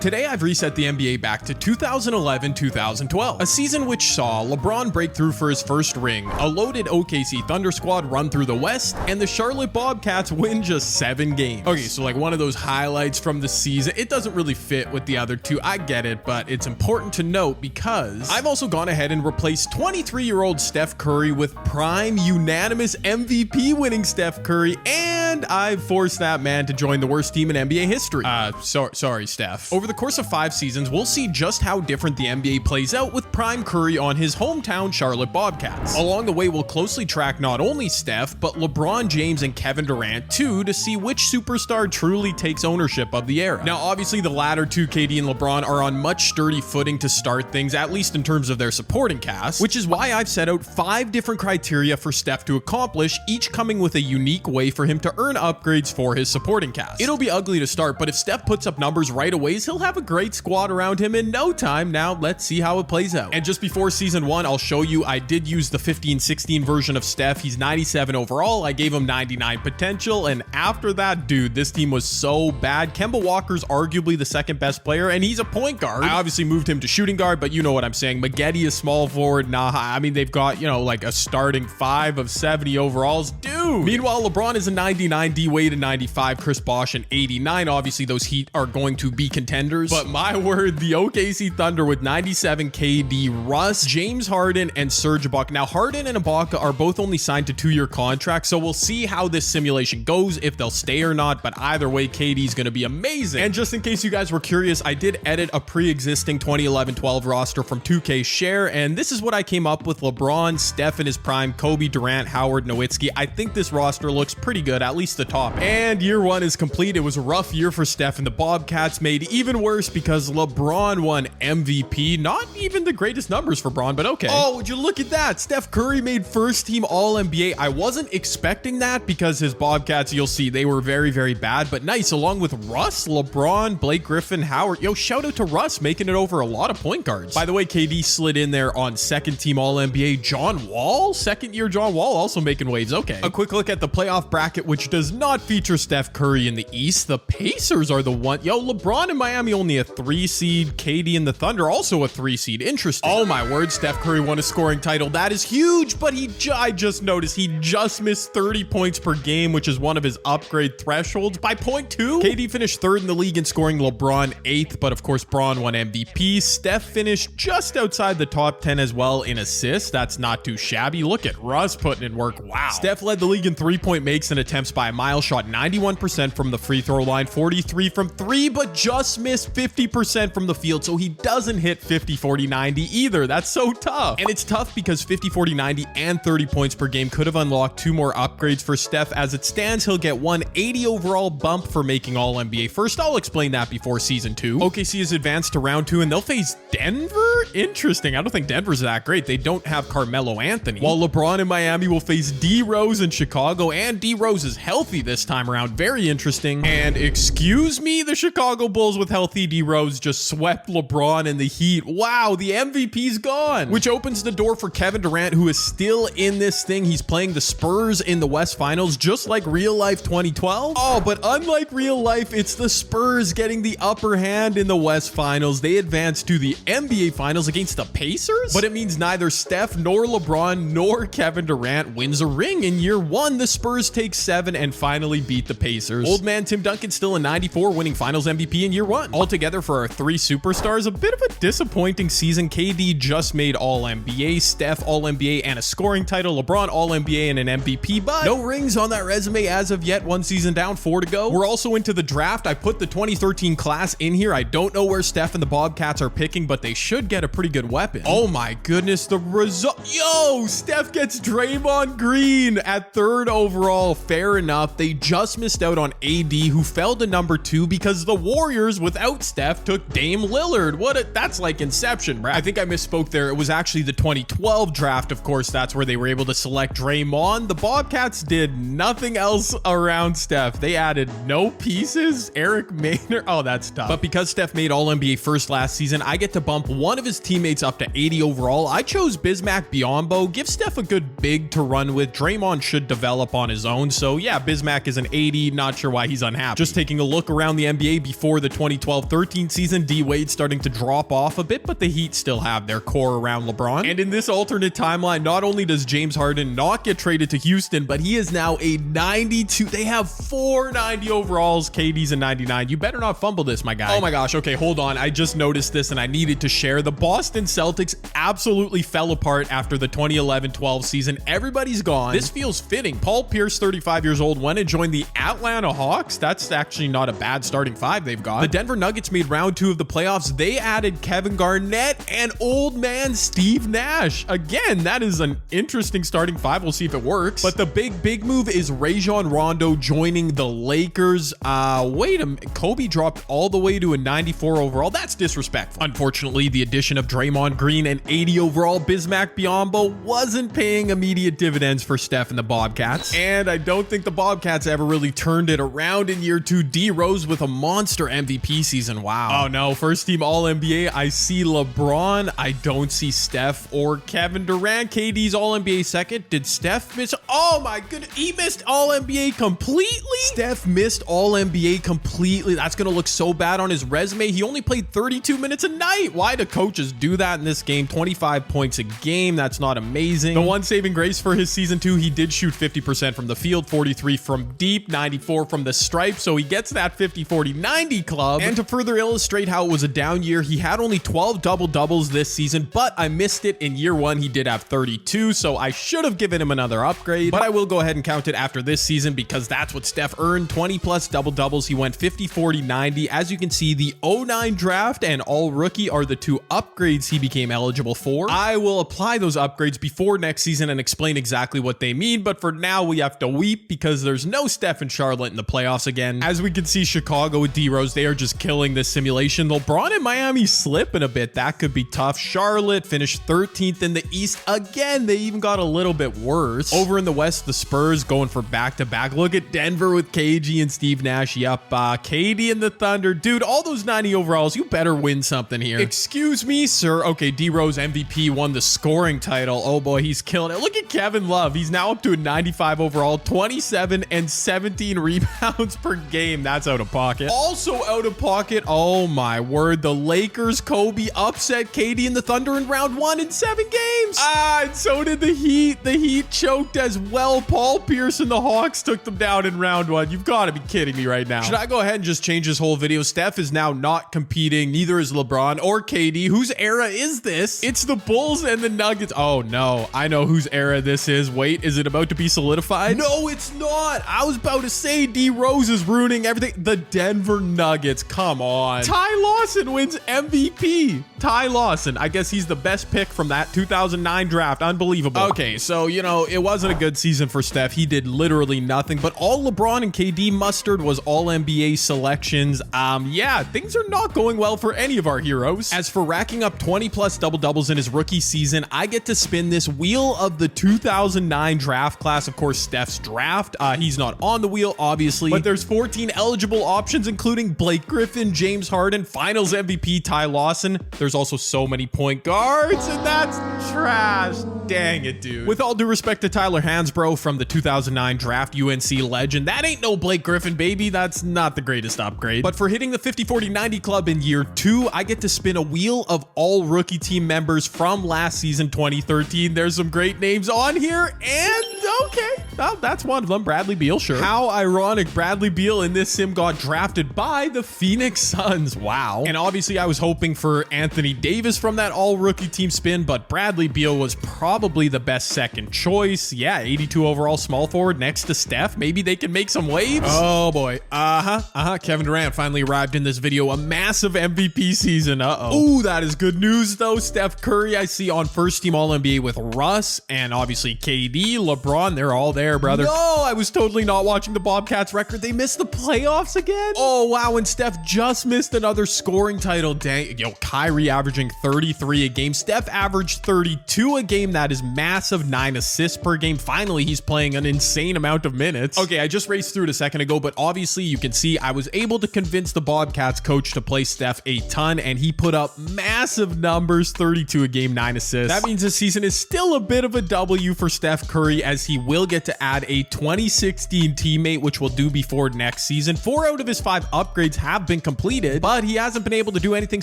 Today I've reset the NBA back to 2011-2012, a season which saw LeBron break through for his first ring, a loaded OKC Thunder squad run through the West, and the Charlotte Bobcats win just 7 games. Okay, so like one of those highlights from the season. It doesn't really fit with the other two, I get it, but it's important to note because I've also gone ahead and replaced 23-year-old Steph Curry with prime unanimous MVP winning Steph Curry, and I've forced that man to join the worst team in NBA history. Sorry, Steph. Over the course of 5 seasons, we'll see just how different the NBA plays out with prime Curry on his hometown Charlotte Bobcats. Along the way, we'll closely track not only Steph, but LeBron James and Kevin Durant too, to see which superstar truly takes ownership of the era. Now, obviously, the latter two, KD and LeBron, are on much sturdy footing to start things, at least in terms of their supporting cast, which is why I've set out 5 different criteria for Steph to accomplish, each coming with a unique way for him to earn upgrades for his supporting cast. It'll be ugly to start, but if Steph puts up numbers right away, he'll have a great squad around him in no time. Now let's see how it plays out. And just before season 1, I'll show you I did use the 15-16 version of Steph. He's 97 overall. I gave him 99 potential, and after that, dude, this team was so bad. Kemba Walker's arguably the second best player, and he's a point guard. I obviously moved him to shooting guard, but you know what I'm saying. Maggette is small forward. Nah, I mean, they've got, you know, like a starting 5 of 70 overalls. Dude! Meanwhile, LeBron is a 99, D-Wade a 95, Chris Bosh an 89. Obviously, those Heat are going to be contenders. But my word, the OKC Thunder with 97 KD, Russ, James Harden, and Serge Ibaka. Now, Harden and Ibaka are both only signed to 2-year contracts, so we'll see how this simulation goes, if they'll stay or not, but either way, KD's going to be amazing. And just in case you guys were curious, I did edit a pre-existing 2011-12 roster from 2K Share, and this is what I came up with: LeBron, Steph in his prime, Kobe, Durant, Howard, Nowitzki. I think this roster looks pretty good, at least the top. And year 1 is complete. It was a rough year for Steph, and the Bobcats made even worse because LeBron won MVP. Not even the greatest numbers for Bron, but okay. Oh, would you look at that? Steph Curry made first team All-NBA. I wasn't expecting that because his Bobcats, you'll see, they were very, very bad, but nice. Along with Russ, LeBron, Blake Griffin, Howard. Yo, shout out to Russ making it over a lot of point guards. By the way, KD slid in there on second team All-NBA. John Wall, second year John Wall, also making waves. Okay. A quick look at the playoff bracket, which does not feature Steph Curry in the East. The Pacers are the one. Yo, LeBron in Miami only a 3 seed. KD and the Thunder also a 3 seed. Interesting. Oh my word, Steph Curry won a scoring title. That is huge, but I just noticed he just missed 30 points per game, which is one of his upgrade thresholds by 0.2. KD finished 3rd in the league in scoring, LeBron 8th, but of course Bron won MVP. Steph finished just outside the top 10 as well in assists. That's not too shabby. Look at Russ putting in work. Wow. Steph led the league in 3-point makes and attempts by a mile, shot 91% from the free throw line, 43 from 3, but just missed 50% from the field, so he doesn't hit 50, 40, 90 either. That's so tough. And it's tough because 50, 40, 90 and 30 points per game could have unlocked 2 more upgrades for Steph. As it stands, he'll get 180 overall bump for making All-NBA first. I'll explain that before season 2. OKC is advanced to round 2 and they'll face Denver? Interesting. I don't think Denver's that great. They don't have Carmelo Anthony. While LeBron in Miami will face D Rose in Chicago, and D Rose is healthy this time around. Very interesting. And excuse me, the Chicago Bulls with healthy D Rose just swept LeBron and the Heat. Wow, the MVP's gone, which opens the door for Kevin Durant, who is still in this thing. He's playing the Spurs in the West Finals, just like real life 2012. Oh, but unlike real life, it's the Spurs getting the upper hand in the West Finals. They advance to the NBA Finals against the Pacers, but it means neither Steph nor LeBron nor Kevin Durant wins a ring. In year 1, the Spurs take 7 and finally beat the Pacers. Old man Tim Duncan still in 94, winning Finals MVP in year 1. Altogether for our 3 superstars, a bit of a disappointing season. KD just made All-NBA, Steph All-NBA and a scoring title, LeBron All-NBA and an MVP, but no rings on that resume as of yet. 1 season down, 4 to go. We're also into the draft. I put the 2013 class in here. I don't know where Steph and the Bobcats are picking, but they should get a pretty good weapon. Oh my goodness, the result. Yo, Steph gets Draymond Green at 3rd overall. Fair enough. They just missed out on AD, who fell to number 2 because the Warriors without Steph took Dame Lillard. That's like Inception, right? I think I misspoke there. It was actually the 2012 draft. Of course, that's where they were able to select Draymond. The Bobcats did nothing else around Steph. They added no pieces. Eric Maynard. Oh, that's tough. But because Steph made All-NBA first last season, I get to bump one of his teammates up to 80 overall. I chose Bismack Biyombo. Give Steph a good big to run with. Draymond should develop on his own. So yeah, Bismack is an 80. Not sure why he's unhappy. Just taking a look around the NBA before the 2012-13 season, D-Wade starting to drop off a bit, but the Heat still have their core around LeBron. And in this alternate timeline, not only does James Harden not get traded to Houston, but he is now a 92. They have 4 90 overalls. KD's a 99. You better not fumble this, my guy. Oh my gosh. Okay, hold on. I just noticed this and I needed to share. The Boston Celtics absolutely fell apart after the 2011-12 season. Everybody's gone. This feels fitting. Paul Pierce, 35 years old, went and joined the Atlanta Hawks. That's actually not a bad starting 5 they've got. The Denver Nuggets made round 2 of the playoffs. They added Kevin Garnett and old man Steve Nash. Again, that is an interesting starting 5. We'll see if it works. But the big move is Rajon Rondo joining the Lakers. Wait a minute. Kobe dropped all the way to a 94 overall. That's disrespectful. Unfortunately, the addition of Draymond Green and 80 overall Bismack Biyombo wasn't paying immediate dividends for Steph and the Bobcats. And I don't think the Bobcats ever really turned it around in year 2. D Rose with a monster MVP season. Wow. Oh no, first team All-NBA. I see LeBron. I don't see Steph or Kevin Durant. KD's All-NBA second. Did Steph miss? Oh my goodness. He missed All-NBA completely? Steph missed All-NBA completely. That's going to look so bad on his resume. He only played 32 minutes a night. Why do coaches do that in this game? 25 points a game. That's not amazing. The one saving grace for his season 2, he did shoot 50% from the field, 43 from deep, 94 from the stripe. So he gets that 50-40-90 club. And to further illustrate how it was a down year, he had only 12 double-doubles this season, but I missed it in year 1. He did have 32, so I should have given him another upgrade, but I will go ahead and count it after this season because that's what Steph earned. 20 plus double-doubles. He went 50-40-90. As you can see, the 09 draft and all rookie are the 2 upgrades he became eligible for. I will apply those upgrades before next season and explain exactly what they mean, but for now we have to weep because there's no Steph and Charlotte in the playoffs again. As we can see, Chicago with D Rose, they are just killing this simulation. LeBron and Miami slipping a bit. That could be tough. Charlotte finished 13th in the East. Again, they even got a little bit worse. Over in the West, the Spurs going for back-to-back. Look at Denver with KG and Steve Nash. Yep, KD and the Thunder. Dude, all those 90 overalls, you better win something here. Excuse me, sir. Okay, D Rose MVP won the scoring title. Oh boy, he's killing it. Look at Kevin Love. He's now up to a 95 overall, 27 and 17 rebounds per game. That's out of pocket. Also out of pocket, oh my word, the Lakers, Kobe upset KD and the Thunder in round 1 in 7 games. And so did the Heat. The Heat choked as well. Paul Pierce and the Hawks took them down in round 1. You've got to be kidding me right now. Should I go ahead and just change this whole video? Steph is now not competing. Neither is LeBron or KD. Whose era is this? It's the Bulls and the Nuggets. Oh no, I know whose era this is. Wait, is it about to be solidified? No, it's not. I was about to say D Rose is ruining everything. The Denver Nuggets. Come on. Ty Lawson wins MVP. Ty Lawson. I guess he's the best pick from that 2009 draft. Unbelievable. Okay, so, you know, it wasn't a good season for Steph. He did literally nothing, but all LeBron and KD mustered was all NBA selections. Yeah, things are not going well for any of our heroes. As for racking up 20 plus double-doubles in his rookie season, I get to spin this wheel of the 2009 draft class. Of course, Steph's draft. He's not on the wheel, obviously, but there's 14 eligible options, including Blake Griffin, James Harden, Finals MVP Ty Lawson. There's also so many point guards, and that's trash. Dang it, dude. With all due respect to Tyler Hansbrough from the 2009 draft, UNC legend, that ain't no Blake Griffin, baby. That's not the greatest upgrade. But for hitting the 50-40-90 club in year 2, I get to spin a wheel of all rookie team members from last season, 2013. There's some great names on here, and okay, well, that's one of them. Bradley Beal, sure. How ironic, Bradley Beal in this sim got drafted by the Phoenix Suns. Wow. And obviously I was hoping for Anthony Davis from that all rookie team spin, but Bradley Beal was probably the best second choice. Yeah, 82 overall small forward next to Steph. Maybe they can make some waves. Oh boy. Kevin Durant finally arrived in this video. A massive MVP season. Ooh, that is good news though. Steph Curry, I see on first team All-NBA with Russ, and obviously KD, LeBron, they're all there, brother. No, I was totally not watching the Bobcats record. They missed the playoffs again? Oh wow, and Steph just missed another scoring title. Dang, yo, Kyrie averaging 33 a game. Steph averaged 32 a game at his massive 9 assists per game. Finally, he's playing an insane amount of minutes. Okay, I just raced through it a second ago, but obviously you can see I was able to convince the Bobcats coach to play Steph a ton, and he put up massive numbers, 32 a game, 9 assists. That means this season is still a bit of a W for Steph Curry, as he will get to add a 2016 teammate, which we'll do before next season. 4 out of his 5 upgrades have been completed, but he hasn't been able to do anything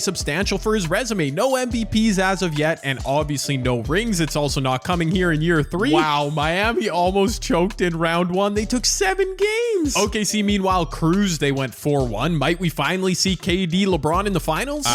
substantial for his resume. No MVPs as of yet, and obviously no rings. It's also not coming here in year 3. Wow, Miami almost choked in round 1. They took 7 games. OKC meanwhile cruised. They went 4-1. Might we finally see KD LeBron in the finals?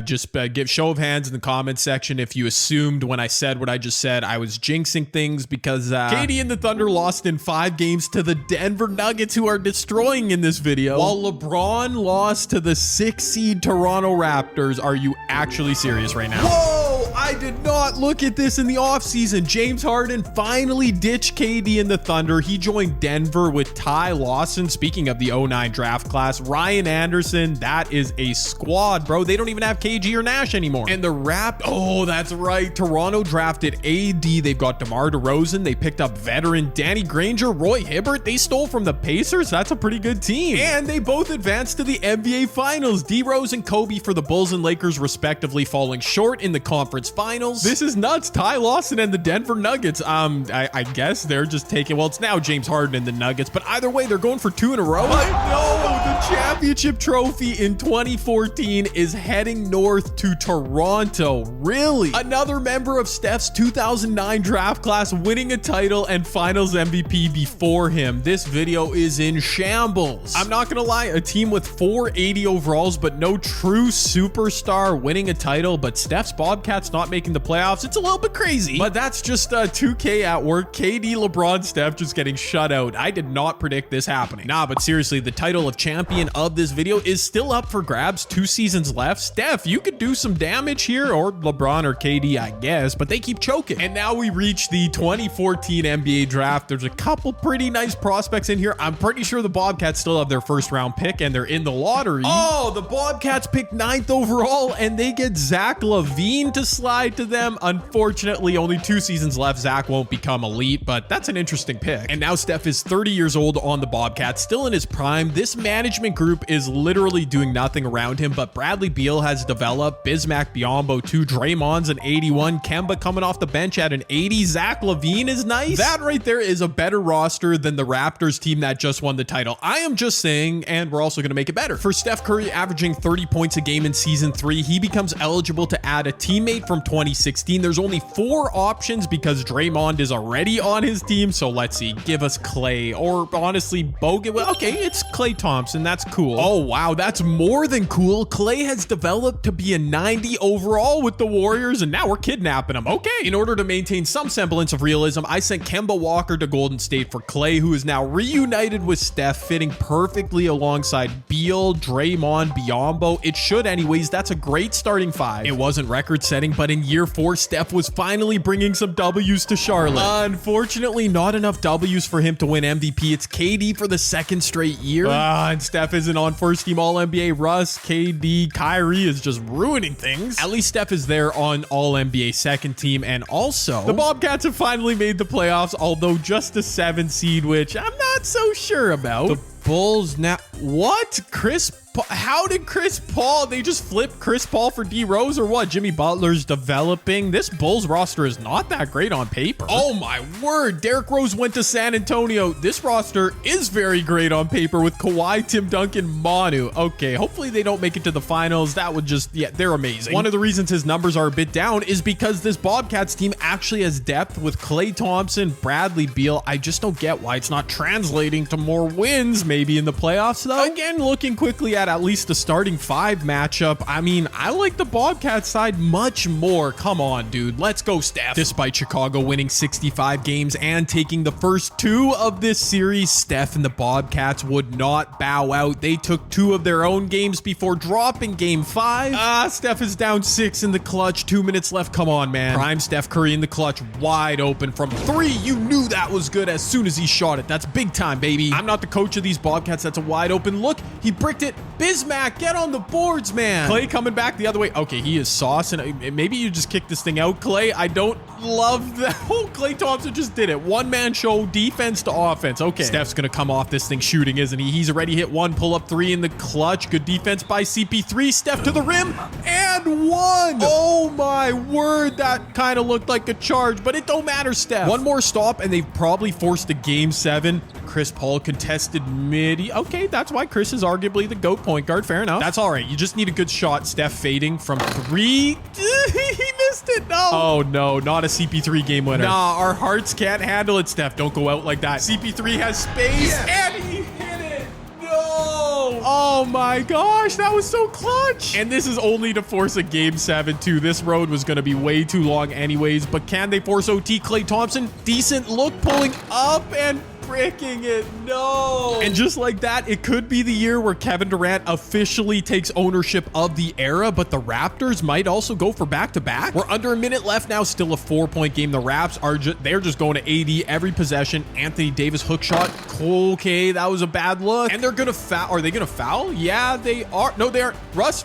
Just give show of hands in the comments section if you assumed when I said what I just said I was jinxing things, because KD and the Thunder lost in 5 games to the Denver Nuggets, who are destroying in this video, while LeBron lost to the 6 seed Toronto Raptors. Are you actually serious right now? Whoa, I did not look at this in the offseason. James Harden finally ditched KD and the Thunder. He joined Denver with Ty Lawson. Speaking of the 09 draft class, Ryan Anderson, that is a squad, bro. They don't even have KG or Nash anymore. And the oh, that's right. Toronto drafted AD. They've got DeMar DeRozan. They picked up veteran Danny Granger, Roy Hibbert. They stole from the Pacers. That's a pretty good team. And they both advanced to the NBA Finals. D-Rose and Kobe for the Bulls and Lakers, respectively, falling short in the conference finals. This is nuts. Ty Lawson and the Denver Nuggets. I guess they're just taking, well, it's now James Harden and the Nuggets, but either way, they're going for 2 in a row. I know the championship trophy in 2014 is heading north to Toronto. Really? Another member of Steph's 2009 draft class winning a title and finals MVP before him. This video is in shambles. I'm not gonna lie, a team with 480 overalls but no true superstar winning a title, but Steph's Bobcats not making the playoffs. It's a little bit crazy, but that's just 2K at work. KD, LeBron, Steph just getting shut out. I did not predict this happening. Nah, but seriously, the title of champion of this video is still up for grabs. 2 seasons left. Steph, you could do some damage here, or LeBron or KD, I guess, but they keep choking. And now we reach the 2014 NBA draft. There's a couple pretty nice prospects in here. I'm pretty sure the Bobcats still have their first round pick and they're in the lottery. Oh, the Bobcats picked 9th overall and they get Zach LaVine to slide to them. Unfortunately, only 2 seasons left. Zach won't become elite, but that's an interesting pick. And now Steph is 30 years old on the Bobcats, still in his prime. This management group is literally doing nothing around him, but Bradley Beal has developed. Bismack Biyombo 2, Draymond's an 81, Kemba coming off the bench at an 80. Zach LaVine is nice. That right there is a better roster than the Raptors team that just won the title. I am just saying, and we're also going to make it better. For Steph Curry averaging 30 points a game in season 3, he becomes eligible to add a teammate from 2016. There's only 4 options because Draymond is already on his team. So let's see, give us Clay, or honestly Bogut. Well, okay, it's Clay Thompson. That's cool. Oh wow, that's more than cool. Clay has developed to be a 90 overall with the Warriors, and now we're kidnapping him. Okay. In order to maintain some semblance of realism, I sent Kemba Walker to Golden State for Clay, who is now reunited with Steph, fitting perfectly alongside Beal, Draymond, Biyombo. It should anyways. That's a great starting 5. It wasn't record-setting, but in year 4, Steph was finally bringing some W's to Charlotte. Unfortunately, not enough W's for him to win MVP. It's KD for the 2nd straight year. And Steph isn't on first-team All-NBA. Russ, KD, Kyrie is just ruining things. At least Steph is there on All-NBA 2nd team, and also the Bobcats have finally made the playoffs, although just a 7 seed, which I'm not so sure about. The Bulls now, what? How did Chris Paul, they just flip Chris Paul for D Rose or what? Jimmy Butler's developing. This Bulls roster is not that great on paper. Oh my word, Derrick Rose went to San Antonio. This roster is very great on paper with Kawhi, Tim Duncan, Manu. Okay, hopefully they don't make it to the finals. That would just, yeah, they're amazing. One of the reasons his numbers are a bit down is because this Bobcats team actually has depth with Klay Thompson, Bradley Beal. I just don't get why it's not translating to more wins maybe in the playoffs though. Again, looking quickly at least the starting 5 matchup, I mean, I like the Bobcats side much more. Come on, dude. Let's go, Steph. Despite Chicago winning 65 games and taking the first 2 of this series, Steph and the Bobcats would not bow out. They took 2 of their own games before dropping game 5. Steph is down 6 in the clutch. 2 minutes left. Come on, man. Prime Steph Curry in the clutch, wide open from 3. You knew that was good as soon as he shot it. That's big time, baby. I'm not the coach of these Bobcats. That's a wide open look. He bricked it. Bismack, get on the boards, man. Clay coming back the other way. Okay, he is sauce, and maybe you just kick this thing out, Clay. I don't love that. Oh, Clay Thompson just did it. One-man show, defense to offense. Okay, Steph's gonna come off this thing shooting, isn't he? He's already hit one, pull up 3 in the clutch. Good defense by CP3. Steph to the rim, and 1. Oh my word, that kind of looked like a charge, but it don't matter, Steph. One more stop, and they've probably forced a game 7. Chris Paul contested mid. Okay, that's why Chris is arguably the GOAT point guard. Fair enough. That's all right. You just need a good shot. Steph fading from 3. He missed it. No. Oh, no. Not a CP3 game winner. Nah, our hearts can't handle it, Steph. Don't go out like that. CP3 has space, and he hit it. No. Oh, my gosh. That was so clutch. And this is only to force a game 7, too. This road was going to be way too long anyways, but can they force OT? Klay Thompson, decent look, pulling up and bricking it. No. And just like that, it could be the year where Kevin Durant officially takes ownership of the era, but the Raptors might also go for back-to-back. We're under a minute left now, still a 4-point game. The Raps are they're just going to AD every possession. Anthony Davis hook shot. Okay, that was a bad look. And they're gonna foul. Are they gonna foul? Yeah, they are. No, they aren't. Russ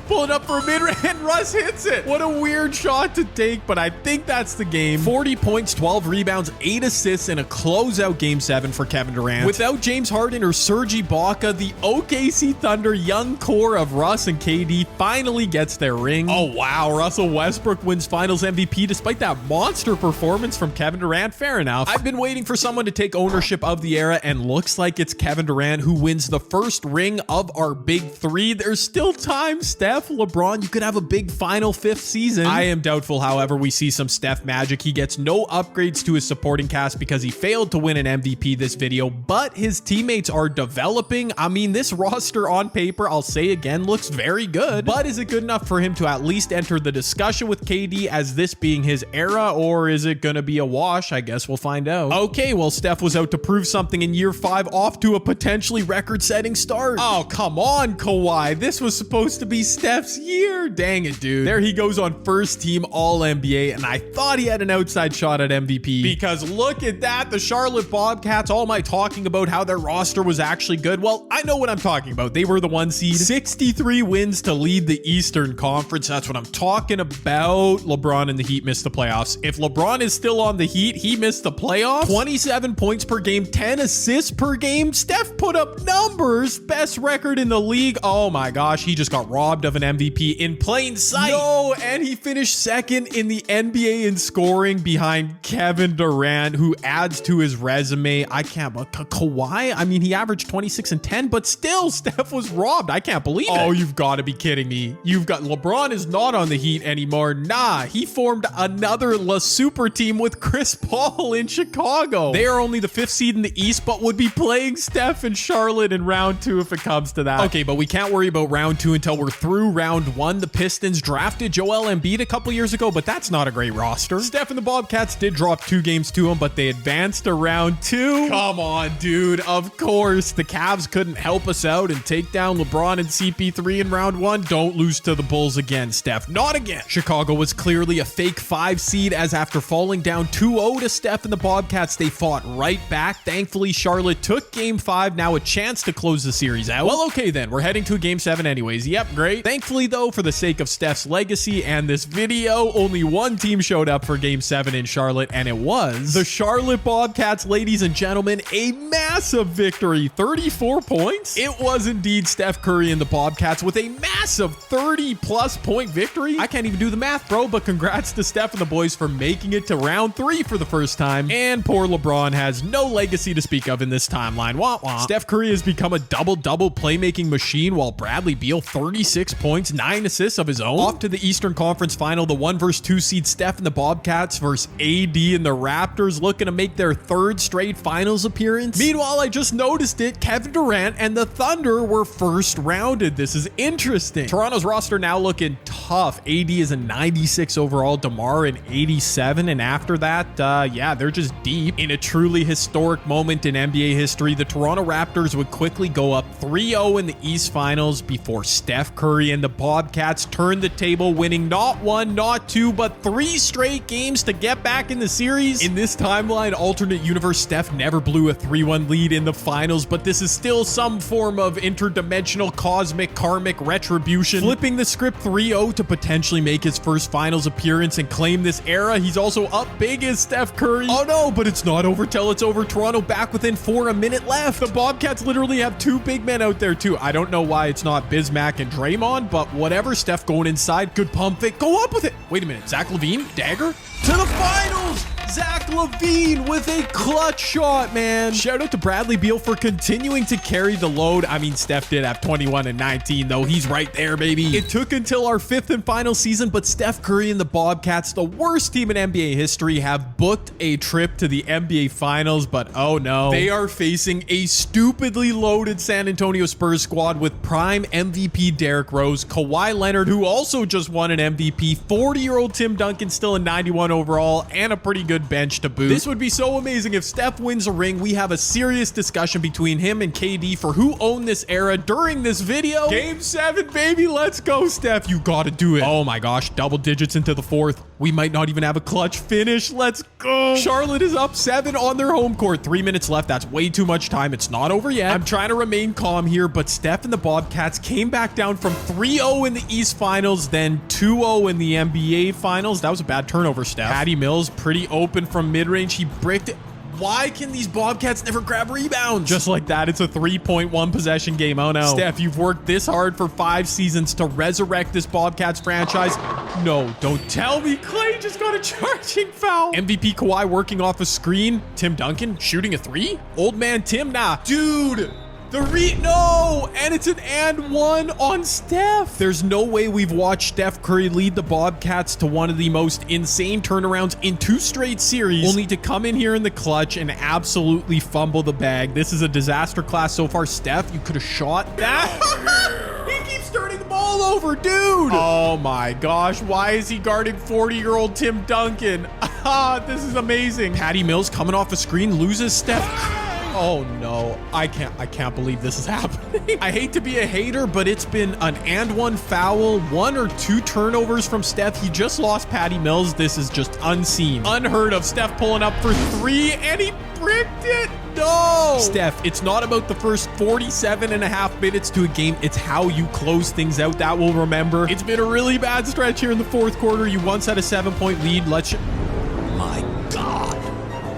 pulling up for a mid-range, and Russ hits it. What a weird shot to take, but I think that's the game. 40 points, 12 rebounds, 8 assists, and a closeout game 7 for Kevin Durant. Without James Harden or Serge Ibaka, the OKC Thunder young core of Russ and KD finally gets their ring. Oh, wow. Russell Westbrook wins Finals MVP despite that monster performance from Kevin Durant. Fair enough. I've been waiting for someone to take ownership of the era, and looks like it's Kevin Durant who wins the first ring of our big 3. There's still time, Steph. LeBron, you could have a big final 5th season. I am doubtful, however, we see some Steph magic. He gets no upgrades to his supporting cast because he failed to win an MVP this video, but his teammates are developing. I mean, this roster on paper, I'll say again, looks very good, but is it good enough for him to at least enter the discussion with KD as this being his era, or is it gonna be a wash? I guess we'll find out. Okay, well, Steph was out to prove something in year 5, off to a potentially record-setting start. Oh, come on, Kawhi. This was supposed to be Steph Steph's year. Dang it, dude. There he goes on first team All-NBA, and I thought he had an outside shot at MVP because look at that. The Charlotte Bobcats, all my talking about how their roster was actually good. Well, I know what I'm talking about. They were the 1 seed. 63 wins to lead the Eastern Conference. That's what I'm talking about. LeBron and the Heat missed the playoffs. If LeBron is still on the Heat, he missed the playoffs. 27 points per game, 10 assists per game. Steph put up numbers. Best record in the league. Oh my gosh, he just got robbed of an MVP in plain sight. No, and he finished second in the NBA in scoring behind Kevin Durant, who adds to his resume. I can't, but Kawhi, I mean, he averaged 26 and 10, but still Steph was robbed. I can't believe it. Oh, you've got to be kidding me. You've got LeBron is not on the Heat anymore. Nah, he formed another La Super team with Chris Paul in Chicago. They are only the 5th seed in the East, but would be playing Steph and Charlotte in round 2 if it comes to that. Okay, but we can't worry about round 2 until we're through round 1. The Pistons drafted Joel Embiid a couple years ago, but that's not a great roster. Steph and the Bobcats did drop 2 games to him, but they advanced to round 2. Come on, dude. Of course, the Cavs couldn't help us out and take down LeBron and CP3 in round 1. Don't lose to the Bulls again, Steph. Not again. Chicago was clearly a fake 5 seed, as after falling down 2-0 to Steph and the Bobcats, they fought right back. Thankfully, Charlotte took game 5, now a chance to close the series out. Well, okay then, we're heading to a game 7 anyways. Yep, great. Thankfully though, for the sake of Steph's legacy and this video, only one team showed up for game 7 in Charlotte, and it was the Charlotte Bobcats. Ladies and gentlemen, a massive victory, 34 points. It was indeed Steph Curry and the Bobcats with a massive 30+ point victory. I can't even do the math, bro, but congrats to Steph and the boys for making it to round 3 for the first time. And poor LeBron has no legacy to speak of in this timeline. Wah wah. Steph Curry has become a double-double playmaking machine, while Bradley Beal 36 points, 9 assists of his own. Off to the Eastern Conference Final, the 1 vs 2 seed Steph and the Bobcats versus AD and the Raptors, looking to make their 3rd straight finals appearance. Meanwhile, I just noticed it, Kevin Durant and the Thunder were first rounded. This is interesting. Toronto's roster now looking tough. AD is a 96 overall, DeMar an 87, and after that, yeah, they're just deep. In a truly historic moment in NBA history, the Toronto Raptors would quickly go up 3-0 in the East Finals before Steph Curry Curry and the Bobcats turned the table, winning not one, not two, but 3 straight games to get back in the series. In this timeline alternate universe, Steph never blew a 3-1 lead in the finals, but this is still some form of interdimensional cosmic karmic retribution. Flipping the script 3-0 to potentially make his first finals appearance and claim this era. He's also up big as Steph Curry. Oh no, but it's not over till it's over. Toronto back within 4, a minute left. The Bobcats literally have 2 big men out there too. I don't know why it's not Bismack and Draymond, but whatever. Steph going inside, good pump fake, go up with it. Wait a minute, Zach LaVine, dagger to the finals. Zach LaVine with a clutch shot, man. Shout out to Bradley Beal for continuing to carry the load. I mean, Steph did have 21 and 19, though. He's right there, baby. It took until our 5th and final season, but Steph Curry and the Bobcats, the worst team in NBA history, have booked a trip to the NBA Finals, but oh no. They are facing a stupidly loaded San Antonio Spurs squad with prime MVP Derrick Rose, Kawhi Leonard, who also just won an MVP, 40-year-old Tim Duncan still a 91 overall, and a pretty good bench to boot. This would be so amazing if Steph wins a ring. We have a serious discussion between him and KD for who owned this era during this video. Game 7, baby. Let's go, Steph. You gotta do it. Oh my gosh, double digits into the 4th. We might not even have a clutch finish. Let's go. Charlotte is up 7 on their home court. 3 minutes left. That's way too much time. It's not over yet. I'm trying to remain calm here, but Steph and the Bobcats came back down from 3-0 in the East Finals, then 2-0 in the NBA Finals. That was a bad turnover, Steph. Patty Mills, pretty open from mid-range. He bricked it. Why can these Bobcats never grab rebounds? Just like that, it's a 3.1 possession game. Oh no. Steph, you've worked this hard for 5 seasons to resurrect this Bobcats franchise. No, don't tell me Clay just got a charging foul. MVP Kawhi working off a screen. Tim Duncan shooting a 3? Old man Tim, nah. Dude. No, and it's an and 1 on Steph. There's no way we've watched Steph Curry lead the Bobcats to one of the most insane turnarounds in 2 straight series, only to come in here in the clutch and absolutely fumble the bag. This is a disaster class so far. Steph, you could have shot that. He keeps turning the ball over, dude. Oh my gosh, why is he guarding 40-year-old Tim Duncan? This is amazing. Patty Mills coming off a screen, loses Steph. Oh no, I can't believe this is happening. I hate to be a hater, but it's been an and 1 foul, 1 or 2 turnovers from Steph. He just lost Patty Mills. This is just unseen. Unheard of. Steph pulling up for 3 and he bricked it. No. Steph, it's not about the first 47.5 minutes to a game. It's how you close things out that we'll remember. It's been a really bad stretch here in the 4th quarter. You once had a 7-point lead. My God.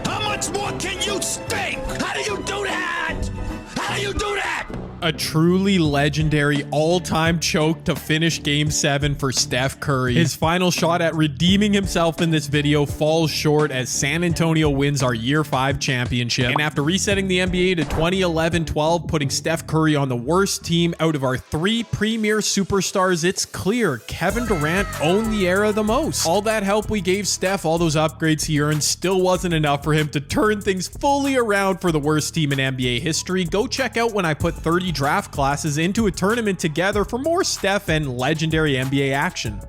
How much more can you stink? How do you do that? How do you do that? A truly legendary all-time choke to finish Game 7 for Steph Curry. His final shot at redeeming himself in this video falls short as San Antonio wins our Year 5 championship. And after resetting the NBA to 2011-12, putting Steph Curry on the worst team out of our 3 premier superstars, it's clear Kevin Durant owned the era the most. All that help we gave Steph, all those upgrades he earned, still wasn't enough for him to turn things fully around for the worst team in NBA history. Go check out when I put 30 draft classes into a tournament together for more Steph and legendary NBA action.